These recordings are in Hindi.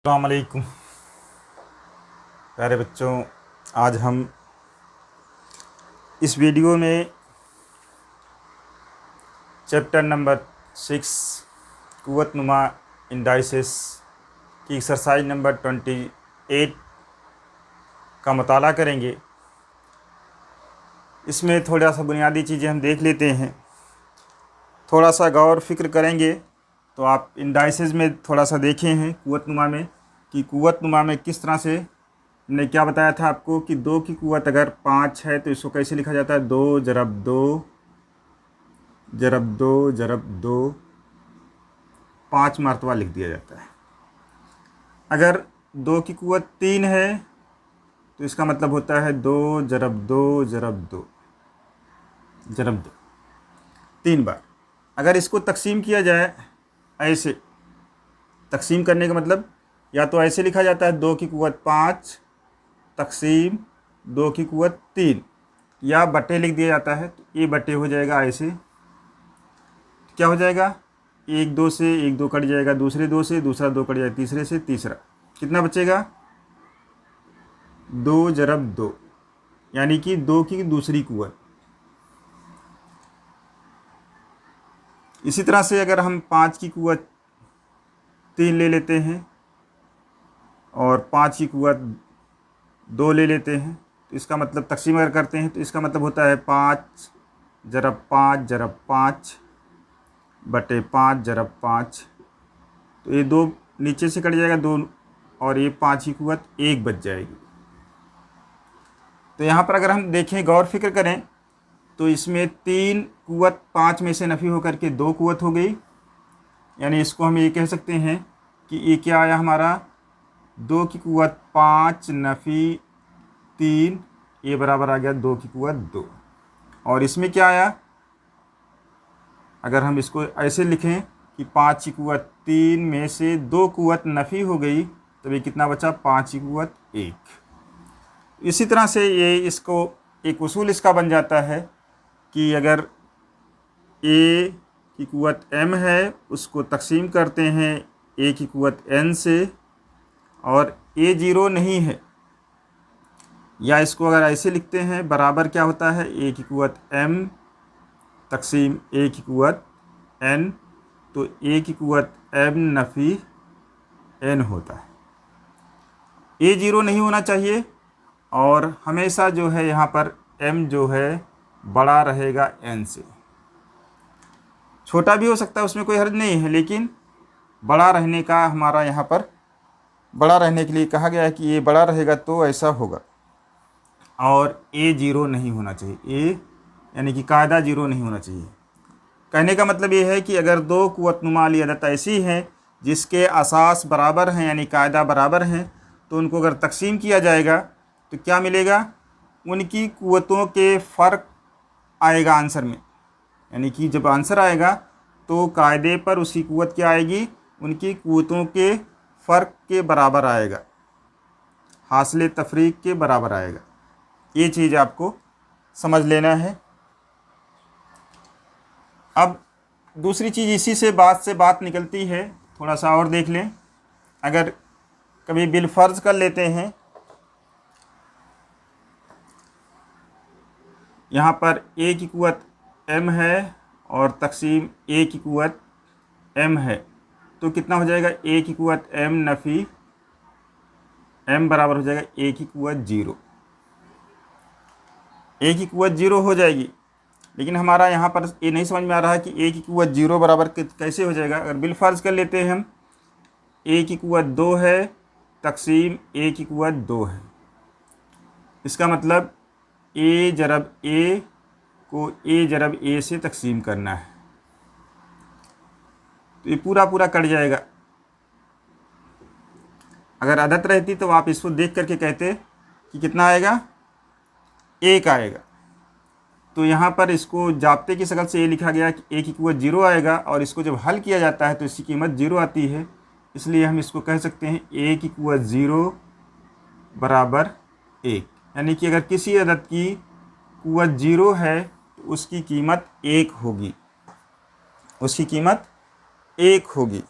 अस्सलाम वालेकुम प्यारे बच्चों। आज हम इस वीडियो में चैप्टर नंबर 6 कुव्वतनुमा इंडाइसेस की एक्सरसाइज नंबर 28 का मुताला करेंगे। इसमें थोड़ा सा बुनियादी चीज़ें हम देख लेते हैं, थोड़ा सा गौर फिक्र करेंगे तो आप इंडाइसेस में थोड़ा सा देखे हैं कुव्वतनुमा में कि कुव्वतनुमा में किस तरह से हमने क्या बताया था आपको कि 2 की कुव्वत अगर 5 है तो इसको कैसे लिखा जाता है, 2 ज़रब 2 ज़रब 2 ज़रब 2, 5 मरतबा लिख दिया जाता है। अगर 2 की कुव्वत 3 है तो इसका मतलब होता है 2 ज़रब 2 ज़रब 2 ज़रब 2, 3 बार। अगर इसको तकसीम किया जाए, ऐसे तकसीम करने का मतलब या तो ऐसे लिखा जाता है 2 की कुव्वत 5 तकसीम 2 की कुव्वत 3, या बटे लिख दिया जाता है। तो ये बटे हो जाएगा ऐसे, क्या हो जाएगा, 1 2 से 1 2 कट जाएगा, दूसरे 2 से दूसरा 2 कट जाएगा, तीसरे से तीसरा, कितना बचेगा 2 ज़रब 2, यानी कि 2 की दूसरी कुव्वत। इसी तरह से अगर हम 5 की कुव्वत 3 ले लेते हैं और 5 की कुव्वत 2 ले लेते हैं तो इसका मतलब तकसीम अगर करते हैं तो इसका मतलब होता है 5 ज़रब 5 ज़रब 5 बटे 5 ज़रब 5। तो ये 2 नीचे से कट जाएगा 2 और ये 5 की कुव्वत 1 बच जाएगी। तो यहाँ पर अगर हम देखें, गौर फिक्र करें तो इसमें 3 कुव्वत 5 में से नफ़ी होकर के 2 कुव्वत हो गई, यानी इसको हम ये कह सकते हैं कि ये क्या आया हमारा, 2 की कुव्वत 5 नफ़ी 3, ये बराबर आ गया 2 की कुव्वत 2। और इसमें क्या आया, अगर हम इसको ऐसे लिखें कि 5 की कुव्वत 3 में से 2 कुव्वत नफ़ी हो गई तो ये कितना बचा, 5 की कुव्वत 1। इसी तरह से ये इसको एक उसूल इसका बन जाता है कि अगर a की कुव्वत m है उसको तकसीम करते हैं a की कुव्वत n से और a ज़ीरो नहीं है, या इसको अगर ऐसे लिखते हैं बराबर क्या होता है, a की कुव्वत m तकसीम a की कुव्वत n, तो a की कुव्वत m नफ़ी n होता है। a ज़ीरो नहीं होना चाहिए और हमेशा जो है यहाँ पर m जो है बड़ा रहेगा n से, छोटा भी हो सकता है उसमें कोई हर्ज नहीं है, लेकिन बड़ा रहने का हमारा यहाँ पर बड़ा रहने के लिए कहा गया है कि ये बड़ा रहेगा तो ऐसा होगा। और a ज़ीरो नहीं होना चाहिए, a यानी कि कायदा ज़ीरो नहीं होना चाहिए। कहने का मतलब ये है कि अगर 2 कुव्वतनुमा वाली अदद ऐसी हैं जिसके असास बराबर हैं यानी कायदा बराबर हैं, तो उनको अगर तकसीम किया जाएगा तो क्या मिलेगा, उनकी कुव्वतों के फ़र्क आएगा आंसर में, यानी कि जब आंसर आएगा तो कायदे पर उसकी कुव्वत क्या आएगी, उनकी कुव्वतों के फ़र्क के बराबर आएगा, हासिल तफरीक के बराबर आएगा। ये चीज़ आपको समझ लेना है। अब दूसरी चीज़ इसी से बात निकलती है, थोड़ा सा और देख लें। अगर कभी बिलफ़र्ज़ कर लेते हैं, यहाँ पर a की कुव्वत m है और तकसीम a की कुव्वत m है, तो कितना हो जाएगा, a की कुव्वत m नफ़ी m बराबर हो जाएगा a की कुव्वत 0। a की कुव्वत 0 हो जाएगी, लेकिन हमारा यहाँ पर ये नहीं समझ में आ रहा है कि a की कुव्वत 0 बराबर कैसे हो जाएगा। अगर बिलफ़र्ज़ कर लेते हैं हम, a की कुव्वत 2 है तकसीम a की कुव्वत 2 है, इसका मतलब a ज़रब a को a ज़रब a से तकसीम करना है, तो ये पूरा पूरा कट जाएगा। अगर अदद रहती तो आप इसको देख करके कहते कि कितना आएगा, 1 आएगा। तो यहाँ पर इसको जाब्ते की शक्ल से ये लिखा गया कि a की कुव्वत 0 आएगा, और इसको जब हल किया जाता है तो इसकी कीमत 0 आती है, इसलिए हम इसको कह सकते हैं a की कुव्वत 0 बराबर 1, यानी कि अगर किसी अदद की कुव्वत 0 है तो उसकी कीमत 1 होगी, उसकी कीमत 1 होगी।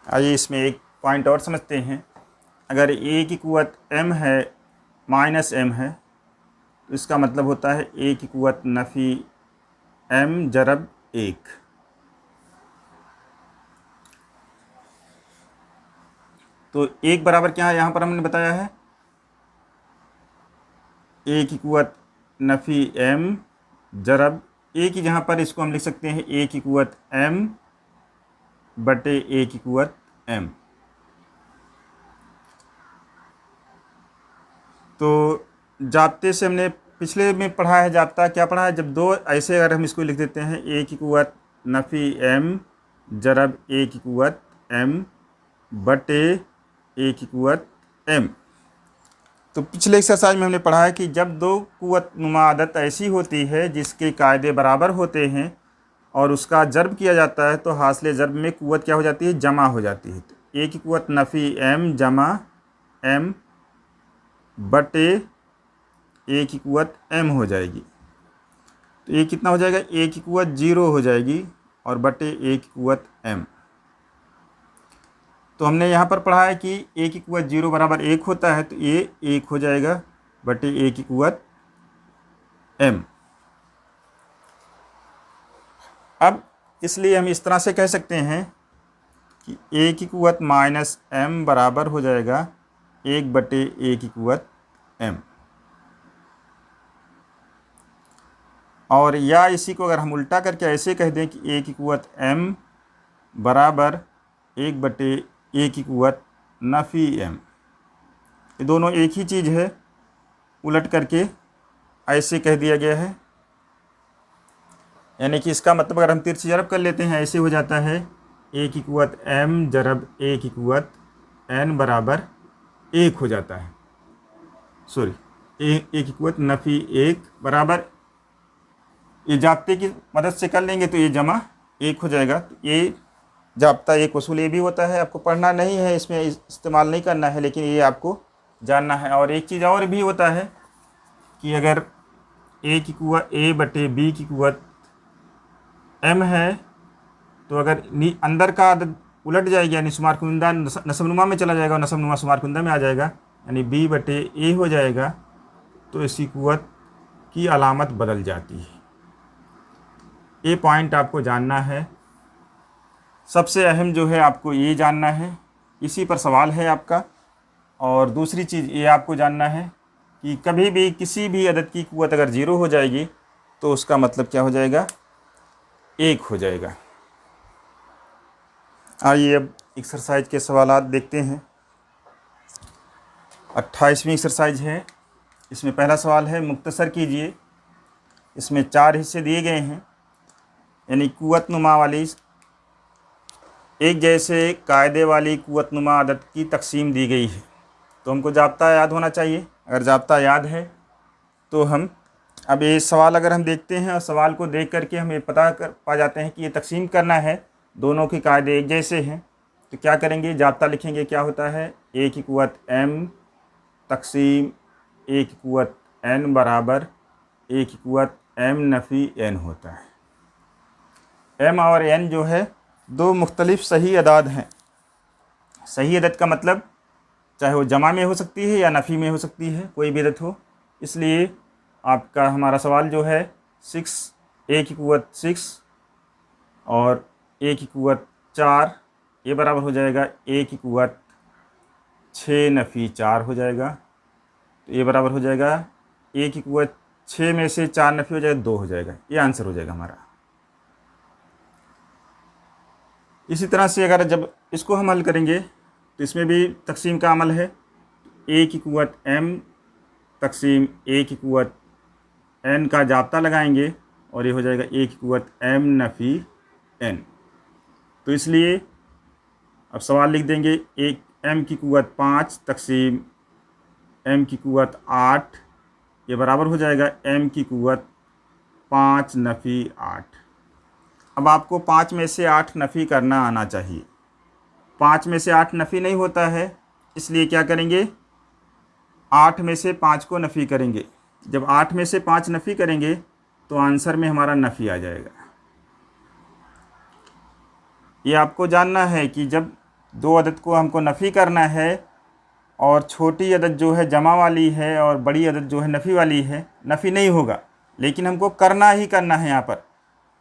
आइए इसमें एक पॉइंट और समझते हैं। अगर a की क़ुव्वत m है माइनस m है तो इसका मतलब होता है a की क़ुव्वत नफ़ी m ज़रब 1। तो 1 बराबर क्या है यहाँ पर हमने बताया है, a की क़ुव्वत नफ़ी m ज़रब a की जहाँ पर इसको हम लिख सकते हैं a की क़ुव्वत m बटे a की क़ुव्वत m। तो जाब्ते से हमने पिछले में पढ़ा है, जाब्ता क्या पढ़ा है, जब दो ऐसे अगर हम इसको लिख देते हैं a की क़ुव्वत नफ़ी m ज़रब a की क़ुव्वत m बटे a की क़ुव्वत m। तो पिछले एक्सरसाइज में हमने पढ़ा है कि जब दो क़ुव्वत नुमा आदत ऐसी होती है जिसके कायदे बराबर होते हैं और उसका ज़र्ब किया जाता है तो हासिल ज़र्ब में क़ुव्वत क्या हो जाती है, जमा हो जाती है। तो a की क़ुव्वत नफ़ी m जमा m बटे a की क़ुव्वत m हो जाएगी। तो a कितना हो जाएगा, a की क़ुव्वत 0 हो जाएगी और बटे a की क़ुव्वत m। तो हमने यहाँ पर पढ़ा है कि a की क़ुव्वत 0 बराबर 1 होता है, तो a 1 हो जाएगा बटे a की क़ुव्वत m। अब इसलिए हम इस तरह से कह सकते हैं कि a की क़ुव्वत माइनस m बराबर हो जाएगा 1 बटे a की क़ुव्वत m। और या इसी को अगर हम उल्टा करके ऐसे कह दें कि a की क़ुव्वत m बराबर 1 बटे a की क़ुव्वत नफ़ी m, ये दोनों एक ही चीज़ है, उलट करके ऐसे कह दिया गया है। यानी कि इसका मतलब अगर हम तिरछी ज़रब कर लेते हैं ऐसे हो जाता है a की क़ुव्वत m ज़रब a की क़ुव्वत n बराबर 1 हो जाता है। सॉरी, a की क़ुव्वत नफ़ी 1 बराबर, ये जाब्ते की मदद से कर लेंगे तो ये जमा 1 हो जाएगा। तो ये जाब्ता एक उसूल ये भी होता है, आपको पढ़ना नहीं है, इसमें इस्तेमाल नहीं करना है, लेकिन ये आपको जानना है। और एक चीज़ और भी होता है कि अगर a की क़ुव्वत a बटे b की क़ुव्वत m है तो अगर अंदर का आदत उलट जाएगी, यानी शुमार कुंदा नसबनुमा में चला जाएगा और नसबनुमा शुमार कुंदा में आ जाएगा, यानी b बटे a हो जाएगा, तो इसकी क़ुव्वत की अलामत बदल जाती है। ये पॉइंट आपको जानना है, सबसे अहम जो है आपको ये जानना है, इसी पर सवाल है आपका। और दूसरी चीज़ ये आपको जानना है कि कभी भी किसी भी अदद की क़ुव्वत अगर 0 हो जाएगी तो उसका मतलब क्या हो जाएगा, 1 हो जाएगा। आइए अब एक्सरसाइज के सवालात देखते हैं। 28वीं एक्सरसाइज है। इसमें पहला सवाल है मुख्तसर कीजिए। इसमें 4 हिस्से दिए गए हैं, यानी क़ुव्वत नुमा वाली एक जैसे कायदे वाली क़ुव्वत नुमा आदत की तकसीम दी गई है। तो हमको जाब्ता याद होना चाहिए। अगर जाब्ता याद है तो हम अब ये सवाल अगर हम देखते हैं और सवाल को देख करके हम ये पता कर पा जाते हैं कि ये तकसीम करना है, दोनों के कायदे एक जैसे हैं, तो क्या करेंगे, जाब्ता लिखेंगे। क्या होता है, a की क़ुव्वत m तकसीम a की क़ुव्वत n बराबर a की क़ुव्वत m नफ़ी n होता है। m और n जो है दो मुख्तलिफ सही अदाद हैं। सही अदद का मतलब चाहे वो जमा में हो सकती है या नफ़ी में हो सकती है, कोई भी अदद हो। इसलिए आपका हमारा सवाल जो है 6, a की क़ुव्वत 6 और a की क़ुव्वत 4, ये बराबर हो जाएगा a की क़ुव्वत 6 नफ़ी 4 हो जाएगा। तो ये बराबर हो जाएगा a की क़ुव्वत 6 में से 4 नफ़ी हो जाएगा 2 हो जाएगा। ये आंसर हो जाएगा हमारा। इसी तरह से अगर जब इसको हम हल करेंगे तो इसमें भी तकसीम का अमल है। a की क़ुव्वत m तकसीम a की क़ुव्वत n का जाब्ता लगाएंगे और ये हो जाएगा a की क़ुव्वत m नफ़ी n। तो इसलिए अब सवाल लिख देंगे, एक m की क़ुव्वत 5 तकसीम m की क़ुव्वत 8, ये बराबर हो जाएगा m की क़ुव्वत 5 नफ़ी 8। अब आपको 5 में से 8 नफ़ी करना आना चाहिए। 5 में से 8 नफ़ी नहीं होता है, इसलिए क्या करेंगे, 8 में से 5 को नफ़ी करेंगे। जब 8 में से 5 नफ़ी करेंगे तो आंसर में हमारा नफ़ी आ जाएगा। ये आपको जानना है कि जब दो अदद को हमको नफ़ी करना है और छोटी अदद जो है जमा वाली है और बड़ी अदद जो है नफ़ी वाली है, नफ़ी नहीं होगा, लेकिन हमको करना ही करना है यहाँ पर।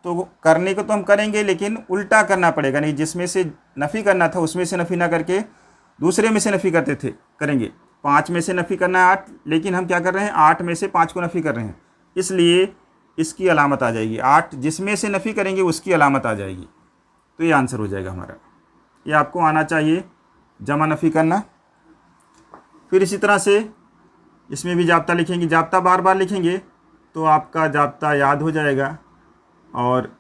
तो करने को तो हम करेंगे, लेकिन उल्टा करना पड़ेगा, नहीं जिसमें से नफ़ी करना था उसमें से नफ़ी ना करके दूसरे में से नफ़ी करते थे करेंगे। 5 में से नफ़ी करना है 8, लेकिन हम क्या कर रहे हैं 8 में से 5 को नफ़ी कर रहे हैं, इसलिए इसकी अलामत आ जाएगी 8, जिसमें से नफ़ी करेंगे उसकी अलामत आ जाएगी। तो ये आंसर हो जाएगा हमारा। ये आपको आना चाहिए जमा नफ़ी करना। फिर इसी तरह से इसमें भी जाब्ता लिखेंगे, जाब्ता बार बार लिखेंगे तो आपका जाब्ता याद हो जाएगा और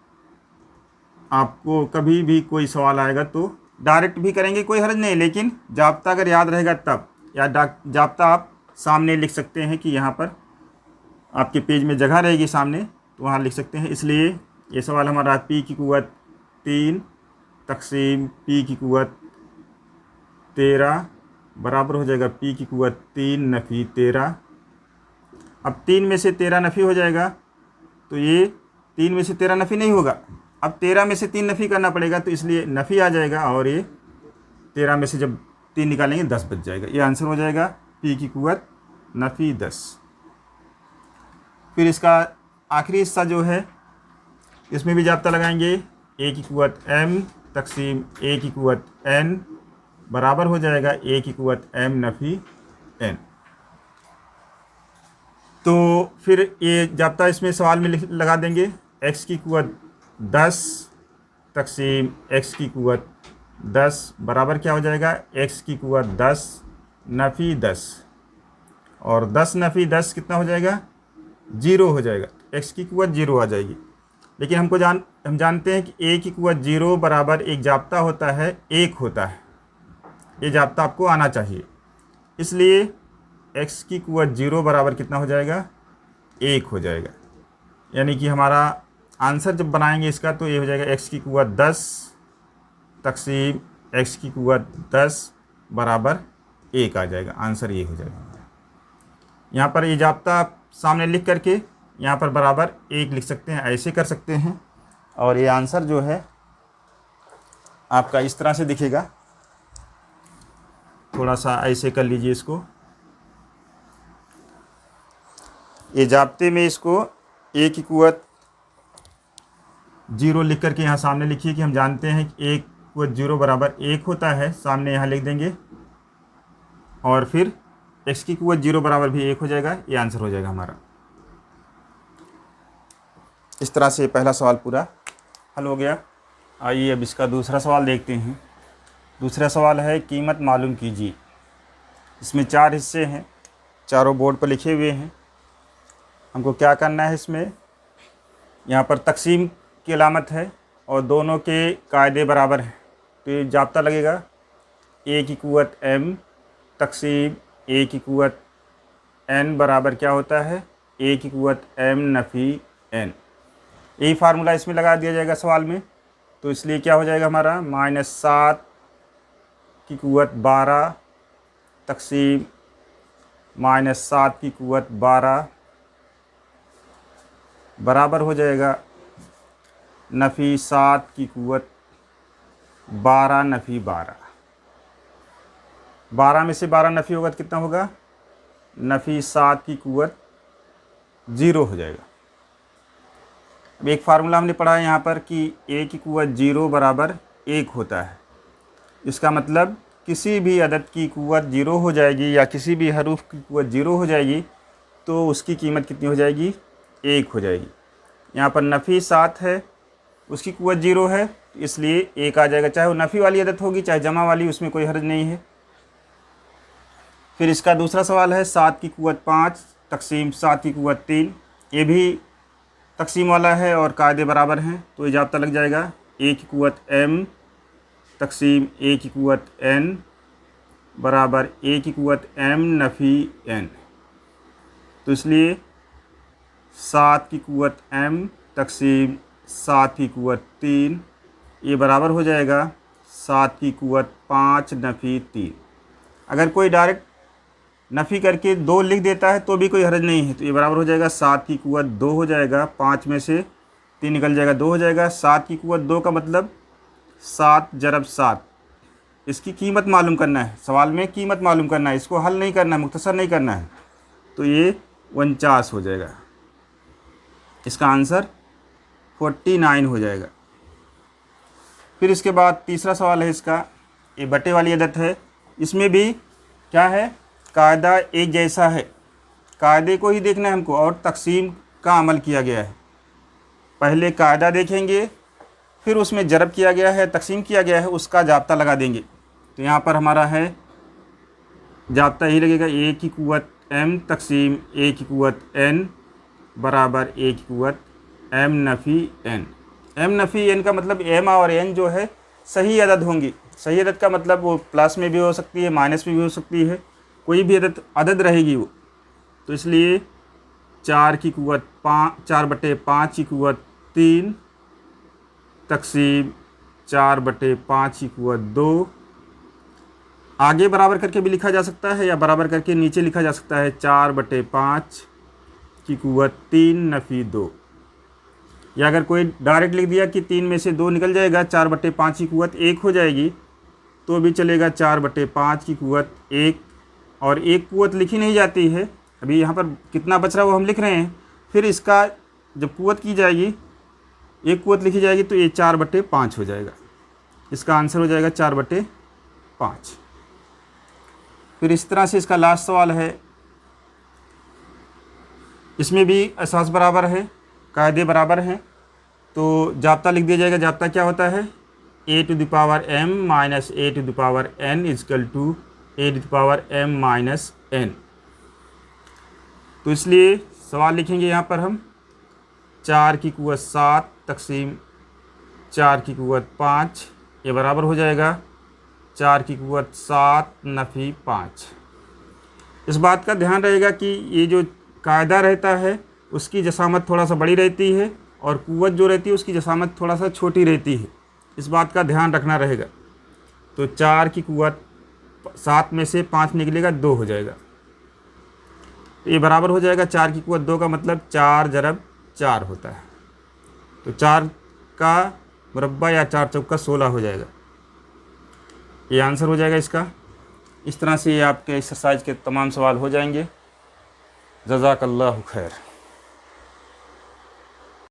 आपको कभी भी कोई सवाल आएगा तो डायरेक्ट भी करेंगे, कोई हर्ज नहीं, लेकिन जाब्ता अगर याद रहेगा तब, या जाब्ता आप सामने लिख सकते हैं कि यहाँ पर आपके पेज में जगह रहेगी सामने तो वहाँ लिख सकते हैं। इसलिए ये सवाल हमारा पी की कुव्वत 3 तक़सीम पी की कुव्वत 13 बराबर हो जाएगा पी की कुव्वत 3 नफ़ी 13। अब 3 में से 13 नफ़ी हो जाएगा तो ये 3 में से 13 नफ़ी नहीं होगा, अब 13 में से 3 नफ़ी करना पड़ेगा, तो इसलिए नफ़ी आ जाएगा और ये 13 में से जब 3 निकालेंगे 10 बच जाएगा। ये आंसर हो जाएगा पी की कुव्वत नफ़ी 10। फिर इसका आखिरी हिस्सा जो है इसमें भी जाब्ता लगाएंगे, ए की कुव्वत m तक़सीम ए की कुव्वत n बराबर हो जाएगा ए की कुव्वत m नफ़ी n। तो फिर ये जाब्ता इसमें सवाल में लगा देंगे, x की कुव्वत 10 तक़सीम x की कुव्वत 10 बराबर क्या हो जाएगा x की कुव्वत 10 नफ़ी 10, और 10 नफ़ी 10 कितना हो जाएगा 0 हो जाएगा, x की कुव्वत 0 आ जाएगी। लेकिन हम जानते हैं कि a की कुव्वत 0 बराबर एक जाब्ता होता है 1 होता है, ये जाब्ता आपको आना चाहिए। इसलिए x की कुव्वत 0 बराबर कितना हो जाएगा 1 हो जाएगा, यानी कि हमारा आंसर जब बनाएंगे इसका तो ये हो जाएगा x की कुव्वत 10 तक़सीम x की कुव्वत 10 बराबर 1 आ जाएगा, आंसर ये हो जाएगा। यहाँ पर ये जाब्ता सामने लिख करके यहाँ पर बराबर 1 लिख सकते हैं, ऐसे कर सकते हैं, और ये आंसर जो है आपका इस तरह से दिखेगा। थोड़ा सा ऐसे कर लीजिए इसको, ये जाब्ते में इसको a की कुव्वत 0 लिख करके यहाँ सामने लिखिए कि हम जानते हैं कि a की कुव्वत 0 बराबर 1 होता है, सामने यहाँ लिख देंगे, और फिर x की कुव्वत 0 बराबर भी 1 हो जाएगा, ये आंसर हो जाएगा हमारा। इस तरह से पहला सवाल पूरा हल हो गया। आइए अब इसका दूसरा सवाल देखते हैं। दूसरा सवाल है कीमत मालूम कीजिए। इसमें 4 हिस्से हैं, चारों बोर्ड पर लिखे हुए हैं। हमको क्या करना है, इसमें यहाँ पर तक़सीम की अलामत है और दोनों के कायदे बराबर हैं, तो ये जाब्ता लगेगा a की कुव्वत m तक़सीम a की कुव्वत n बराबर क्या होता है a की कुव्वत m नफ़ी n। यही फार्मूला इसमें लगा दिया जाएगा सवाल में, तो इसलिए क्या हो जाएगा हमारा -7 की कुव्वत 12 तक़सीम -7 की कुव्वत 12 बराबर हो जाएगा नफ़ी 7 की कुव्वत 12 नफ़ी 12। 12 में से 12 नफ़ी होगा तो कितना होगा, नफ़ी 7 की कुव्वत 0 हो जाएगा। अब एक फार्मूला हमने पढ़ा है यहाँ पर कि a की कुव्वत 0 बराबर 1 होता है। इसका मतलब किसी भी अदद की कुव्वत 0 हो जाएगी या किसी भी हरूफ की कुव्वत 0 हो जाएगी तो उसकी कीमत कितनी हो जाएगी, 1 हो जाएगी। यहाँ पर नफ़ी 7 है, उसकी कुव्वत 0 है, इसलिए 1 आ जाएगा, चाहे वो नफ़ी वाली अदद होगी चाहे जमा वाली, उसमें कोई हर्ज नहीं है। फिर इसका दूसरा सवाल है 7 की कुव्वत 5 तक़सीम 7 की कुव्वत 3। ये भी तक़सीम वाला है और कायदे बराबर हैं, तो ये जाब्ता लग जाएगा a की कुव्वत m तक़सीम a की कुव्वत n बराबर a की कुव्वत m नफ़ी n। तो इसलिए 7 की कुव्वत m तक़सीम 7 की कुव्वत 3 ये बराबर हो जाएगा 7 की कुव्वत 5 नफ़ी 3। अगर कोई डायरेक्ट नफ़ी करके 2 लिख देता है तो भी कोई हर्ज नहीं है, तो ये बराबर हो जाएगा 7 की कुव्वत 2 हो जाएगा, 5 में से 3 निकल जाएगा 2 हो जाएगा। 7 की कुव्वत 2 का मतलब 7 × 7, इसकी कीमत मालूम करना है, सवाल में कीमत मालूम करना है, इसको हल नहीं करना है, मुख्तसर नहीं करना है। तो ये 49 हो जाएगा, इसका आंसर 49 हो जाएगा। फिर इसके बाद तीसरा सवाल है इसका, ये बटे वाली अदद है। इसमें भी क्या है, कायदा एक जैसा है, कायदे को ही देखना है हमको और तकसीम का अमल किया गया है। पहले कायदा देखेंगे, फिर उसमें जरब किया गया है, तकसीम किया गया है, उसका जाब्ता लगा देंगे। तो यहाँ पर हमारा है जाब्ता यही लगेगा, a की कुव्वत m तकसीम a की कुव्वत n बराबर a की कुव्वत m नफ़ी n। m नफ़ी n का मतलब m और n जो है सही अदद होंगी। सही अदद का मतलब वो प्लस में भी हो सकती है, माइनस में भी हो सकती है, कोई भी अदद रहेगी वो। तो इसलिए 4 की कुव्वत 4/5 की कुव्वत 3 तकसीम 4/5 की कुव्वत 2। आगे बराबर करके भी लिखा जा सकता है या बराबर करके नीचे लिखा जा सकता है, 4/5 की कुव्वत 3 नफ़ी 2। या अगर कोई डायरेक्ट लिख दिया कि 3 में से 2 निकल जाएगा, 4/5 की कुव्वत 1 हो जाएगी, तो भी चलेगा। 4/5 की कुव्वत 1, और एक कुव्वत लिखी नहीं जाती है, अभी यहाँ पर कितना बच रहा है वो हम लिख रहे हैं। फिर इसका जब कुव्वत की जाएगी, एक कुव्वत लिखी जाएगी, तो ये 4/5 हो जाएगा, इसका आंसर हो जाएगा 4/5। फिर इस तरह से इसका लास्ट सवाल है, इसमें भी असास बराबर है, कायदे बराबर हैं। तो जाब्ता लिख दिया जाएगा। जाब्ता क्या होता है, a⁻m minus a⁻n is equal to a⁻m-n। तो इसलिए सवाल लिखेंगे यहाँ पर हम 4 की कुव्वत 7 तकसीम 4 की कुव्वत 5, ये बराबर हो जाएगा 4 की कुव्वत 7 नफ़ी 5। इस बात का ध्यान रहेगा कि ये जो कायदा रहता है उसकी जसामत थोड़ा सा बड़ी रहती है और कुव्वत जो रहती है उसकी जसामत थोड़ा सा छोटी रहती है, इस बात का ध्यान रखना रहेगा। तो 4 की कुव्वत 7 में से 5 निकलेगा, 2 हो जाएगा, तो ये बराबर हो जाएगा 4 की कुव्वत 2 का मतलब 4 × 4 होता है। तो 4 का मुरब्बा या 4 चौका 16 हो जाएगा, ये आंसर हो जाएगा इसका। इस तरह से ये आपके एक्सरसाइज के तमाम सवाल हो जाएंगे। जज़ाकल्लाहु खैर।